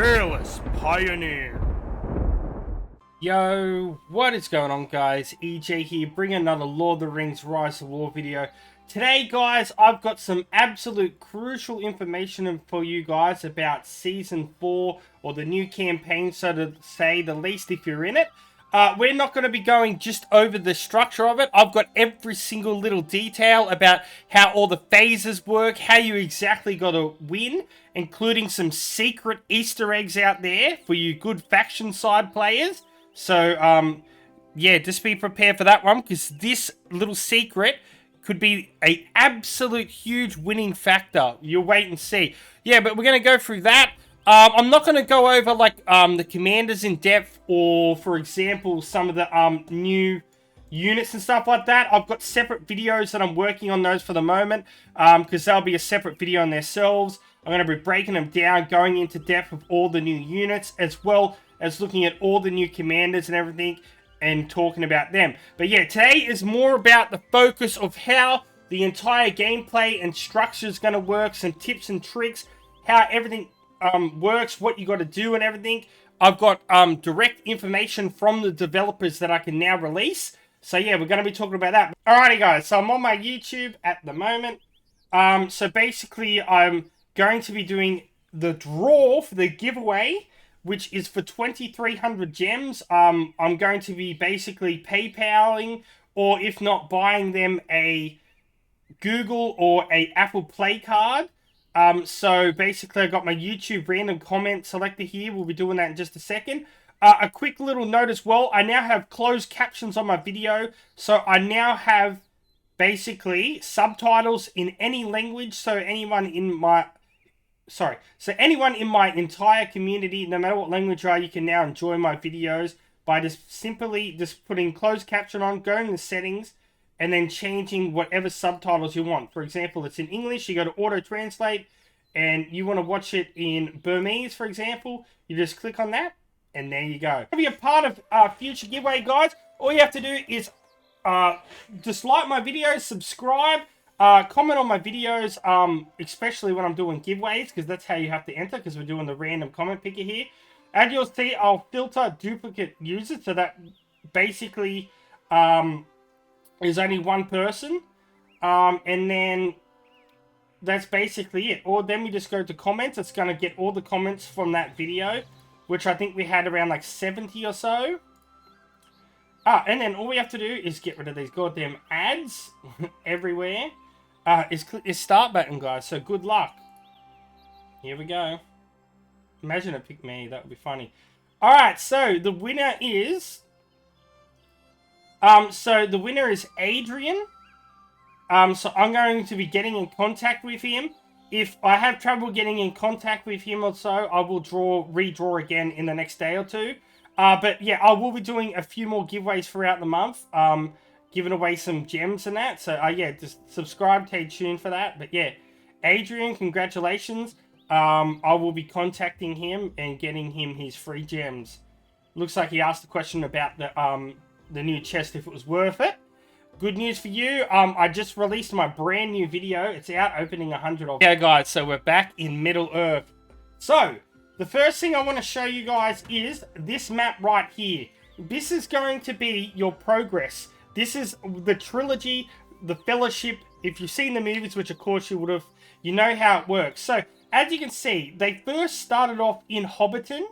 Fearless Pioneer. Yo, what is going on, guys? EJ here, bringing another Lord of the Rings Rise of War video. Today, guys, I've got some absolute crucial information for you guys about Season 4, or the new campaign, so to say the least, if you're in it. We're not going to be going just over the structure of it. I've got every single little detail about how all the phases work, how you exactly got to win, including some secret Easter eggs out there for you good faction side players. So, yeah, just be prepared for that one, because this little secret could be an absolute huge winning factor. You'll wait and see. Yeah, but we're going to go through that. I'm not going to go over, like, the commanders in depth, or, for example, some of the new units and stuff like that. I've got separate videos that I'm working on those for the moment, because they'll be a separate video on themselves. I'm going to be breaking them down, going into depth with all the new units, as well as looking at all the new commanders and everything, and talking about them. But yeah, today is more about the focus of how the entire gameplay and structure is going to work, some tips and tricks, how everything works, what you got to do and everything. I've got direct information from the developers that I can now release. So yeah, we're going to be talking about that. Alrighty guys, so I'm on my YouTube at the moment. So basically I'm going to be doing the draw for the giveaway, which is for 2,300 gems. I'm going to be basically PayPaling, or if not, buying them a Google or a Apple Play card. So basically I got my YouTube random comment selector here. We'll be doing that in just a second. A quick little note as well. I now have closed captions on my video. So I now have basically subtitles in any language. So anyone in my entire community, no matter what language you are, you can now enjoy my videos by just simply putting closed caption on, going to settings, and then changing whatever subtitles you want. For example, it's in English, you go to auto translate, and you want to watch it in Burmese, for example, you just click on that, and there you go. To be a part of future giveaway, guys, all you have to do is just like my videos, subscribe, comment on my videos, especially when I'm doing giveaways, because that's how you have to enter, because we're doing the random comment picker here. And you'll see I'll filter duplicate users, so that basically is only one person. And then that's basically it. Or then we just go to comments. It's going to get all the comments from that video, which I think we had around like 70 or so. And then all we have to do is get rid of these goddamn ads everywhere. Is click this start button, guys. So good luck. Here we go. Imagine it picked me. That would be funny. Alright, so the winner is... Adrian. So I'm going to be getting in contact with him. If I have trouble getting in contact with him or so, I will redraw again in the next day or two. But yeah, I will be doing a few more giveaways throughout the month. Giving away some gems and that. So yeah, just subscribe, stay tuned for that. But yeah, Adrian, congratulations. I will be contacting him and getting him his free gems. Looks like he asked a question about the new chest, if it was worth it. Good news for you. I just released my brand new video. It's out, opening 100 of... Yeah, guys, so we're back in Middle-earth. So, the first thing I want to show you guys is this map right here. This is going to be your progress. This is the trilogy, the Fellowship. If you've seen the movies, which of course you would have, you know how it works. So, as you can see, they first started off in Hobbiton,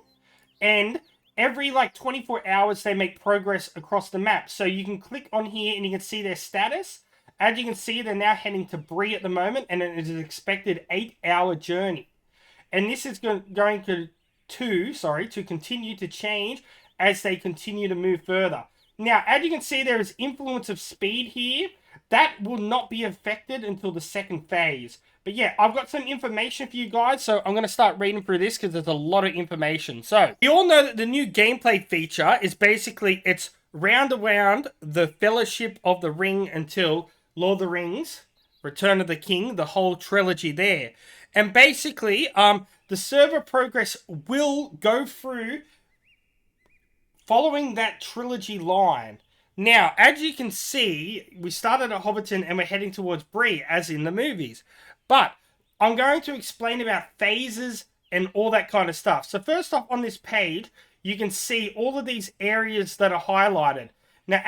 and every like 24 hours they make progress across the map. So you can click on here and you can see their status. As you can see, they're now heading to Bree at the moment, and it is an expected 8-hour journey. And this is going to continue to change as they continue to move further. Now, as you can see, there is influence of speed here. That will not be affected until the second phase. But yeah, I've got some information for you guys, so I'm going to start reading through this because there's a lot of information. So, you all know that the new gameplay feature is basically, it's round around the Fellowship of the Ring until Lord of the Rings, Return of the King, the whole trilogy there. And basically, the server progress will go through following that trilogy line. Now, as you can see, we started at Hobbiton and we're heading towards Bree, as in the movies. But I'm going to explain about phases and all that kind of stuff. So first off, on this page, you can see all of these areas that are highlighted. Now,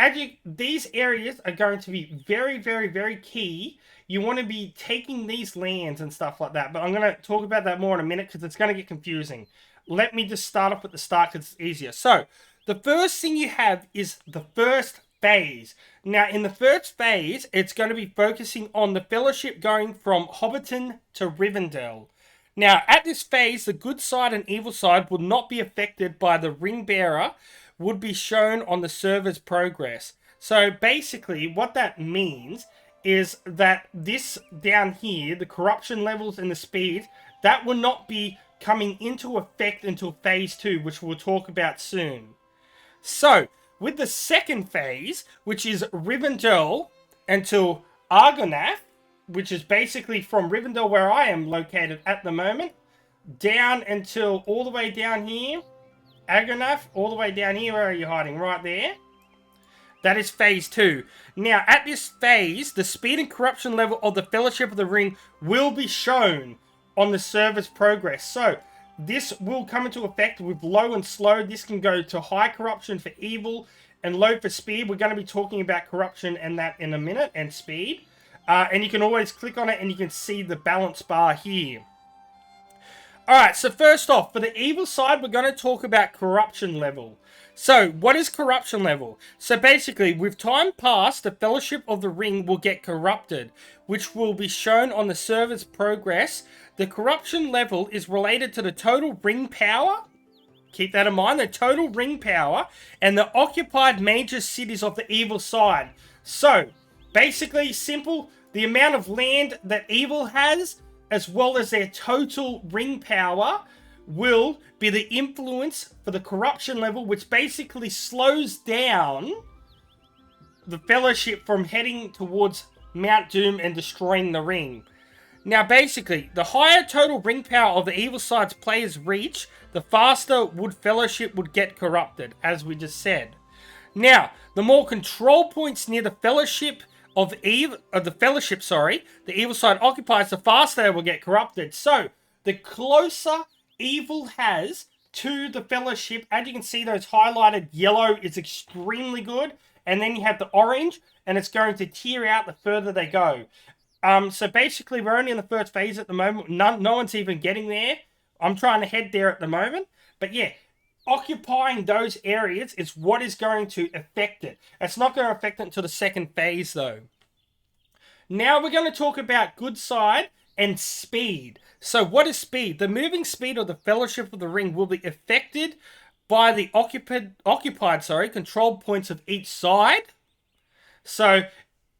these areas are going to be very, very, very key. You want to be taking these lands and stuff like that. But I'm going to talk about that more in a minute because it's going to get confusing. Let me just start off at the start because it's easier. So, the first thing you have is the first phase. Now, in the first phase, it's going to be focusing on the fellowship going from Hobbiton to Rivendell. Now, at this phase, the good side and evil side will not be affected by the ring bearer would be shown on the server's progress. So basically, what that means is that this down here, the corruption levels and the speed, that will not be coming into effect until phase 2, which we'll talk about soon. So, with the second phase, which is Rivendell until Argonath, which is basically from Rivendell where I am located at the moment, down until all the way down here, Argonath, all the way down here, where are you hiding? Right there. That is phase 2. Now, at this phase, the speed and corruption level of the Fellowship of the Ring will be shown on the server's progress. So, this will come into effect with low and slow. This can go to high corruption for evil and low for speed. We're going to be talking about corruption and that in a minute, and speed. And you can always click on it and you can see the balance bar here. Alright, so first off, for the evil side, we're going to talk about corruption level. So, what is corruption level? So basically, with time passed, the Fellowship of the Ring will get corrupted, which will be shown on the server's progress. The corruption level is related to the total ring power. Keep that in mind, the total ring power and the occupied major cities of the evil side. So, basically, simple, the amount of land that evil has, as well as their total ring power, will be the influence for the corruption level, which basically slows down the Fellowship from heading towards Mount Doom and destroying the ring. Now, basically, the higher total ring power of the evil side's players reach, the faster Fellowship would get corrupted, as we just said. Now, the more control points near the Fellowship the evil side occupies, the faster they will get corrupted. So, the closer evil has to the Fellowship, as you can see, those highlighted yellow is extremely good, and then you have the orange, and it's going to tear out the further they go. So basically, we're only in the first phase at the moment. No one's even getting there. I'm trying to head there at the moment, but yeah, occupying those areas is what is going to affect it. It's not going to affect it until the second phase, though. Now we're going to talk about good side and speed. So what is speed? The moving speed of the Fellowship of the Ring will be affected by the occupied control points of each side. So,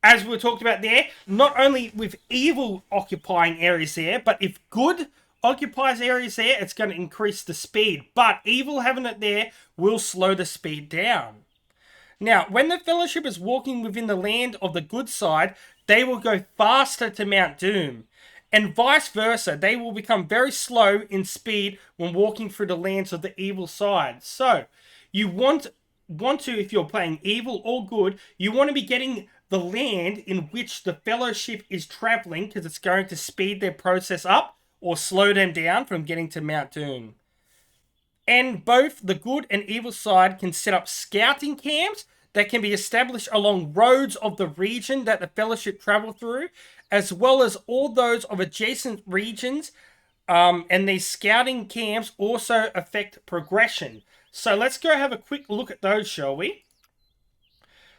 as we talked about there, not only with evil occupying areas there, but if good occupies areas there, it's going to increase the speed. But evil having it there will slow the speed down. Now, when the Fellowship is walking within the land of the good side, they will go faster to Mount Doom. And vice versa, they will become very slow in speed when walking through the lands of the evil side. So, you want to, if you're playing evil or good, you want to be getting the land in which the Fellowship is traveling, because it's going to speed their process up or slow them down from getting to Mount Doom. And both the good and evil side can set up scouting camps that can be established along roads of the region that the Fellowship travel through, as well as all those of adjacent regions. And these scouting camps also affect progression. So let's go have a quick look at those, shall we?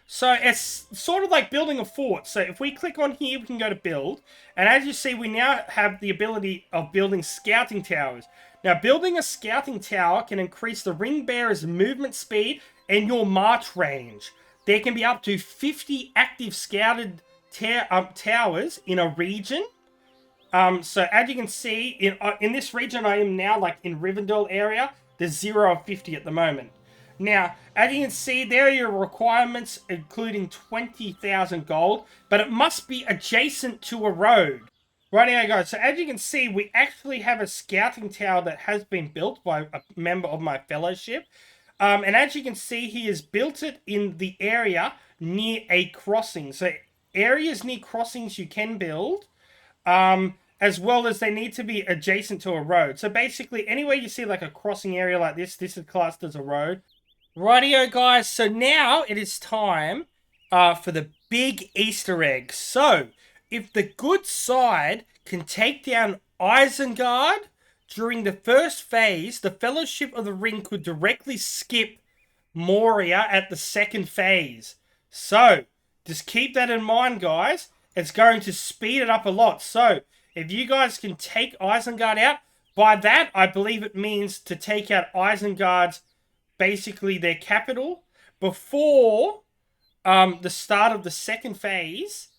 So it's sort of like building a fort. So if we click on here, we can go to build. And as you see, we now have the ability of building scouting towers. Now, building a scouting tower can increase the ring bearer's movement speed and your march range. There can be up to 50 active scouted towers in a region. So as you can see, in this region I am now, like in Rivendell area, there's 0 of 50 at the moment. Now, as you can see, there are your requirements, including 20,000 gold, but it must be adjacent to a road. Rightio guys, so as you can see, we actually have a scouting tower that has been built by a member of my fellowship. And as you can see, he has built it in the area near a crossing. So areas near crossings you can build. And as well as they need to be adjacent to a road. So basically, anywhere you see like a crossing area like this is classed as a road. Rightio, guys. So now it is time for the big Easter egg. So, if the good side can take down Isengard during the first phase, the Fellowship of the Ring could directly skip Moria at the second phase. So, just keep that in mind, guys. It's going to speed it up a lot. So, if you guys can take Isengard out, by that, I believe it means to take out Isengard's, basically their capital, before the start of the second phase.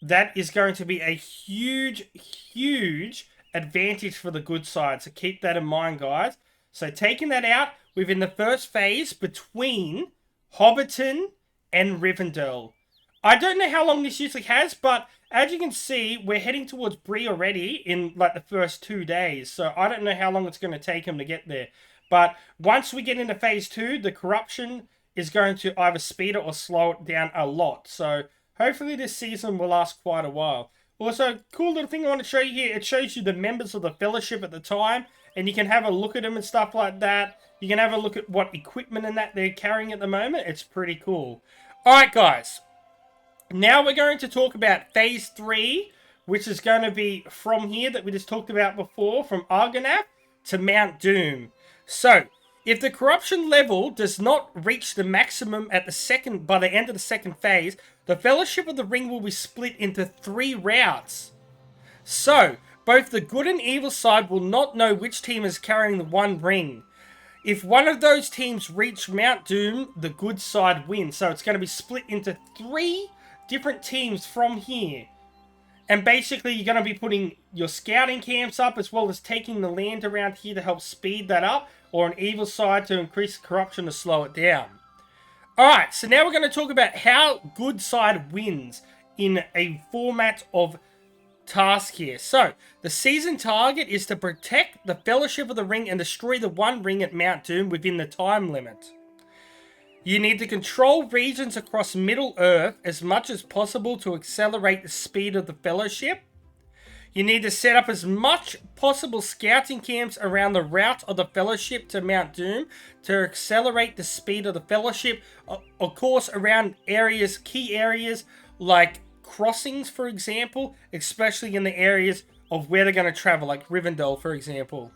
That is going to be a huge, huge advantage for the good side. So keep that in mind, guys. So taking that out within the first phase between Hobbiton and Rivendell. I don't know how long this usually has, but as you can see, we're heading towards Bree already in like the first 2 days. So I don't know how long it's going to take him to get there. But once we get into phase 2, the corruption is going to either speed it or slow it down a lot. So hopefully this season will last quite a while. Also, cool little thing I want to show you here. It shows you the members of the Fellowship at the time. And you can have a look at them and stuff like that. You can have a look at what equipment and that they're carrying at the moment. It's pretty cool. Alright, guys. Now we're going to talk about phase 3. Which is going to be from here that we just talked about before. From Argonath to Mount Doom. So, if the corruption level does not reach the maximum at by the end of the second phase, the Fellowship of the Ring will be split into 3 routes. So, both the good and evil side will not know which team is carrying the one ring. If one of those teams reach Mount Doom, the good side wins. So it's going to be split into 3 different teams from here. And basically, you're going to be putting your scouting camps up, as well as taking the land around here to help speed that up, or an evil side to increase the corruption to slow it down. Alright, so now we're going to talk about how good side wins in a format of task here. So, the season target is to protect the Fellowship of the Ring and destroy the one ring at Mount Doom within the time limit. You need to control regions across Middle-earth as much as possible to accelerate the speed of the Fellowship. You need to set up as much possible scouting camps around the route of the Fellowship to Mount Doom to accelerate the speed of the Fellowship. Of course, around areas, key areas like crossings, for example, especially in the areas of where they're going to travel, like Rivendell, for example.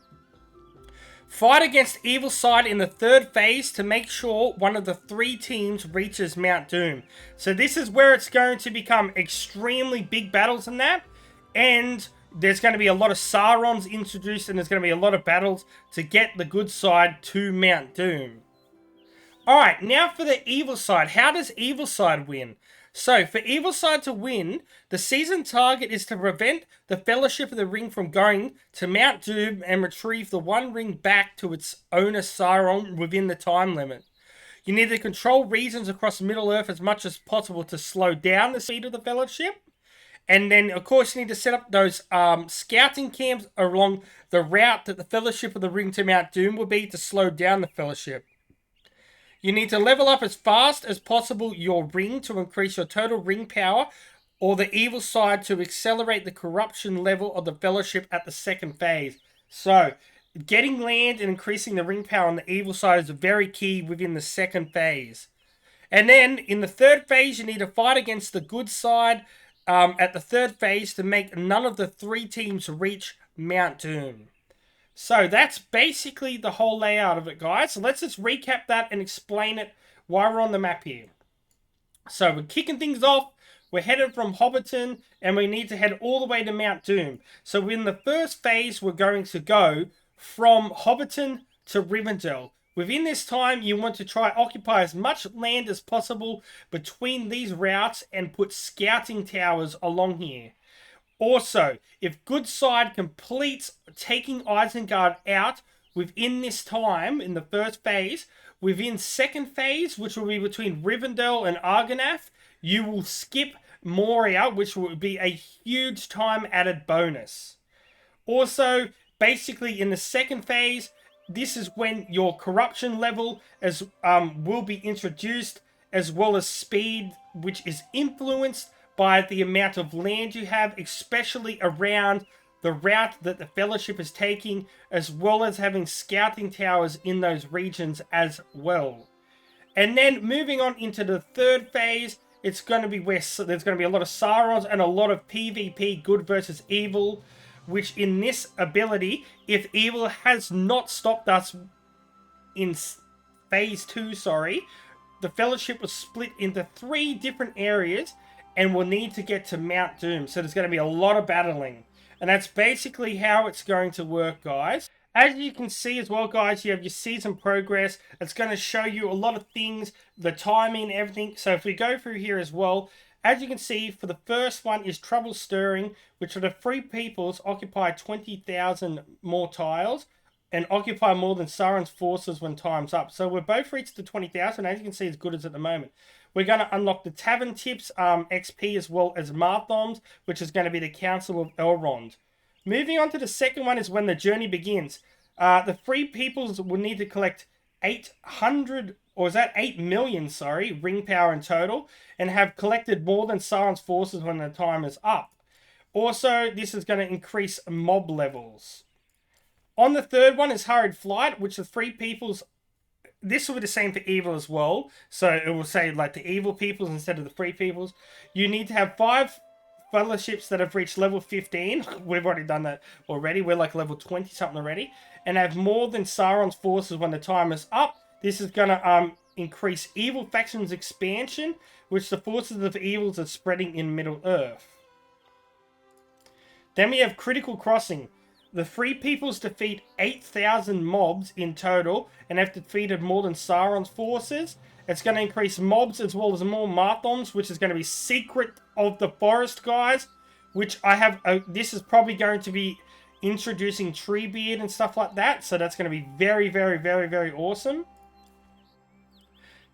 Fight against evil side in the third phase to make sure one of the 3 teams reaches Mount Doom. So this is where it's going to become extremely big battles in that. And there's going to be a lot of Saurons introduced, and there's going to be a lot of battles to get the good side to Mount Doom. Alright, now for the evil side. How does evil side win? So, for evil side to win, the season target is to prevent the Fellowship of the Ring from going to Mount Doom and retrieve the one ring back to its owner Sauron within the time limit. You need to control regions across Middle-earth as much as possible to slow down the speed of the Fellowship. And then, of course, you need to set up those scouting camps along the route that the Fellowship of the Ring to Mount Doom will be to slow down the Fellowship. You need to level up as fast as possible your ring to increase your total ring power, or the evil side to accelerate the corruption level of the Fellowship at the second phase. So, getting land and increasing the ring power on the evil side is very key within the second phase. And then, in the third phase, you need to fight against the good side at the third phase to make none of the 3 teams reach Mount Doom. So that's basically the whole layout of it, guys. So let's just recap that and explain it while we're on the map here. So we're kicking things off. We're headed from Hobbiton, and we need to head all the way to Mount Doom. So in the first phase, we're going to go from Hobbiton to Rivendell. Within this time, you want to try occupy as much land as possible between these routes and put scouting towers along here. Also, if good side completes taking Isengard out within this time, in the first phase, within second phase, which will be between Rivendell and Argonath, you will skip Moria, which will be a huge time added bonus. Also, basically in the second phase, this is when your corruption level will be introduced, as well as speed, which is influenced by the amount of land you have, especially around the route that the Fellowship is taking, as well as having scouting towers in those regions as well. And then moving on into the third phase, it's going to be where there's going to be a lot of Saurons and a lot of PvP, good versus evil, which in this ability, if evil has not stopped us in phase 2, the Fellowship was split into 3 different areas and will need to get to Mount Doom. So there's going to be a lot of battling. And that's basically how it's going to work, guys. As you can see as well, guys, you have your season progress. It's going to show you a lot of things, the timing, everything. So if we go through here as well, as you can see, for the first one is Trouble Stirring, which are the Free Peoples occupy 20,000 more tiles and occupy more than Sauron's forces when time's up. So we're both reached the 20,000, as you can see, as good as at the moment. We're going to unlock the Tavern Tips XP as well as MATHOMs, which is going to be the Council of Elrond. Moving on to the second one is when the journey begins. The Free Peoples will need to collect 800, or is that 8 million, ring power in total, and have collected more than Sauron's forces when the time is up. Also, this is going to increase mob levels. On the third one is Hurried Flight, which the Free Peoples, this will be the same for evil as well. So it will say like the evil peoples instead of the free peoples. You need to have 5 fellowships that have reached level 15. We've already done that already. We're like level 20 something already. And have more than Sauron's forces when the time is up. This is going to increase evil factions expansion, which the forces of evils are spreading in Middle Earth. Then we have Critical Crossing. The Free Peoples defeat 8,000 mobs in total and have defeated more than Sauron's forces. It's going to increase mobs as well as more Mathoms, which is going to be Secret of the Forest, guys. Which I have, this is probably going to be introducing Treebeard and stuff like that. So that's going to be very, very, very, very awesome.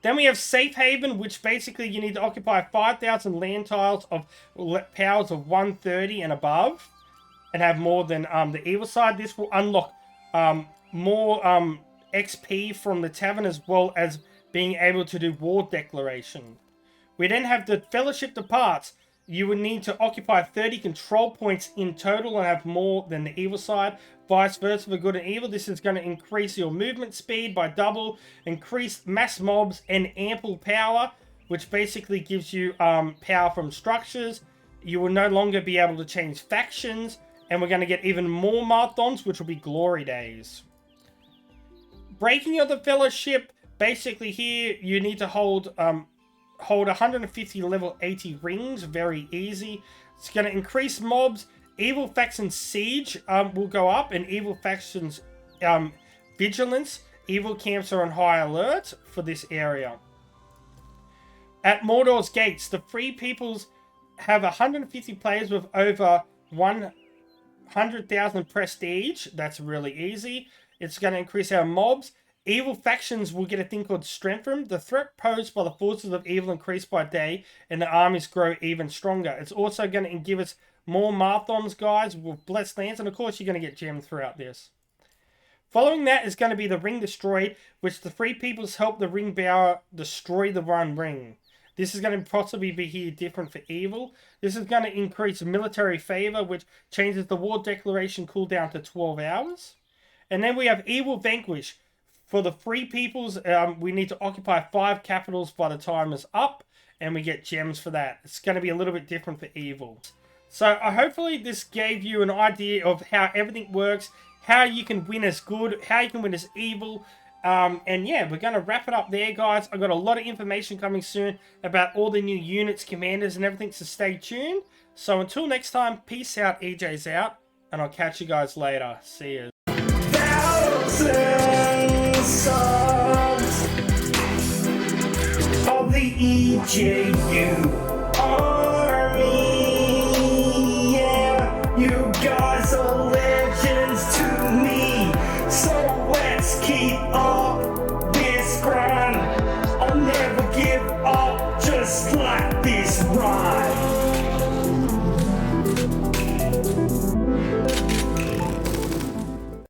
Then we have Safe Haven, which basically you need to occupy 5,000 land tiles of powers of 130 and above. And have more than the evil side. This will unlock more XP from the tavern, as well as being able to do war declaration. We then have the Fellowship Departs. You would need to occupy 30 control points in total and have more than the evil side. Vice versa for good and evil. This is going to increase your movement speed by double, increase mass mobs and ample power, which basically gives you power from structures. You will no longer be able to change factions. And we're going to get even more Mathoms, which will be Glory Days. Breaking of the Fellowship. Basically here, you need to hold 150 level 80 rings. Very easy. It's going to increase mobs. Evil Factions Siege will go up. And Evil Factions Vigilance. Evil camps are on high alert for this area. At Mordor's Gates, the Free Peoples have 150 players with over 100,000 prestige. That's really easy. It's going to increase our mobs. Evil factions will get a thing called Strengthen. The threat posed by the forces of evil increase by day, and the armies grow even stronger. It's also going to give us more Mathoms, guys, with blessed lands, and of course you're going to get gems throughout this. Following that is going to be the Ring Destroyed, which the Free Peoples help the Ring Bearer destroy the One Ring. This is going to possibly be here different for evil. This is going to increase military favor, which changes the war declaration cooldown to 12 hours. And then we have Evil Vanquish. For the Free Peoples, we need to occupy 5 capitals by the time is up. And we get gems for that. It's going to be a little bit different for evil. So hopefully this gave you an idea of how everything works. How you can win as good. How you can win as evil. And yeah, we're going to wrap it up there, guys. I've got a lot of information coming soon about all the new units, commanders, and everything, so stay tuned. So until next time, peace out, EJ's out, and I'll catch you guys later. See you. Thousands songs of the EJU army. Yeah, you guys are legends to me, so let's keep on.